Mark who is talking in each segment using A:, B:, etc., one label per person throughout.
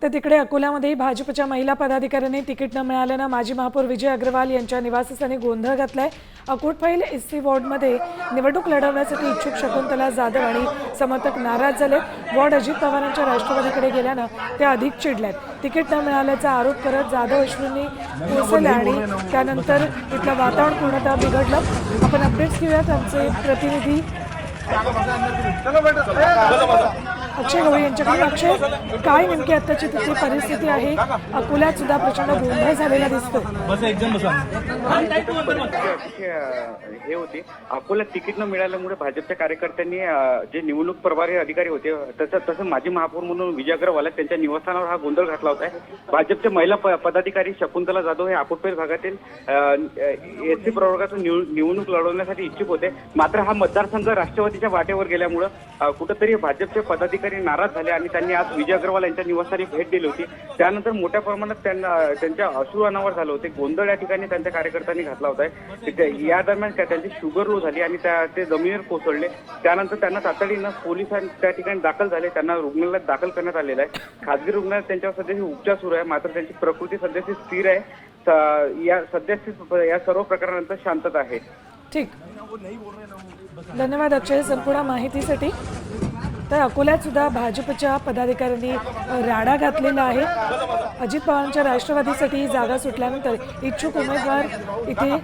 A: तर तिकडे अकोल्यामध्ये भाजपच्या महिला पदाधिकाऱ्यांनी तिकीट न मिळाल्यानं माजी महापौर विजय अग्रवाल यांच्या निवासस्थानी गोंधळ घातलाय। अकोटफैल एससी वॉर्डमध्ये निवडणूक लढवण्यासाठी इच्छुक शकुंतला जाधव आणि समर्थक नाराज झाले। वॉर्ड अजित पवारांच्या राष्ट्रवादीकडे गेल्यानं ते अधिक चिडलेत। तिकीट न मिळाल्याचा आरोप करत जाधव अश्विनी कोसले आणि त्यानंतर इथलं वातावरण पूर्णतः बिघडलं। आपण अपडेट्स घेऊयात। आमचे प्रतिनिधी अक्षय गवळी यांच्याकडून। अक्षय, काय नेमकी आताची तिथली परिस्थिती आहे? अकोल्यात सुद्धा प्रचंड गोंधळ झालेला दिसतो।
B: हे होते अकोल्यात तिकीट न मिळाल्यामुळे भाजपच्या कार्यकर्त्यांनी जे निवडणूक प्रभारी अधिकारी होते तसं माजी महापौर म्हणून विजय अग्रवाल त्यांच्या निवासस्थानावर हा गोंधळ घातला होता। भाजपचे महिला पदाधिकारी शकुंतला जाधव हे अकोटफैल भागातील एससी प्रवर्गातून निवडणूक लढवण्यासाठी इच्छुक होते। मात्र हा मतदारसंघ राष्ट्रवादीच्या वाटेवर गेल्यामुळे कुठेतरी भाजपचे पदाधिकारी नाराज झाले आणि त्यांनी आज विजय अग्रवाल यांच्या निवासस्थानी भेट दिली होती। त्यानंतर मोठ्या प्रमाणात त्यांच्या अश्रू अनावर झाले होते। गोंधळ या ठिकाणी त्यांच्या कार्यकर्त्यांनी घातला होता। या दरम्यान त्यांची शुगर लो झाली आणि ते जमिनीवर कोसळले। त्यानंतर त्यांना तातडीनं पोलिसांनी त्या ठिकाणी दाखल झाले। त्यांना रुग्णालयात दाखल करण्यात आलेलं आहे। खासगी रुग्णालयात त्यांच्यावर सध्याचे उपचार सुरू आहे। मात्र त्यांची प्रकृती सध्याची स्थिर आहे। या सर्व प्रकारानंतर शांतता आहे।
A: ठीक, धन्यवाद अक्षय संपूर्ण माहितीसाठी। तर अकोल्यात सुद्धा भाजपच्या पदाधिकाऱ्यांनी राडा घातलेला आहे। अजित पवारांच्या राष्ट्रवादीसाठी जागा सुटल्यानंतर इच्छुक उमेदवार इथे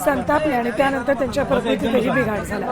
A: संतापले आणि त्यानंतर त्यांच्या प्रकृतीतही बिघाड झाला।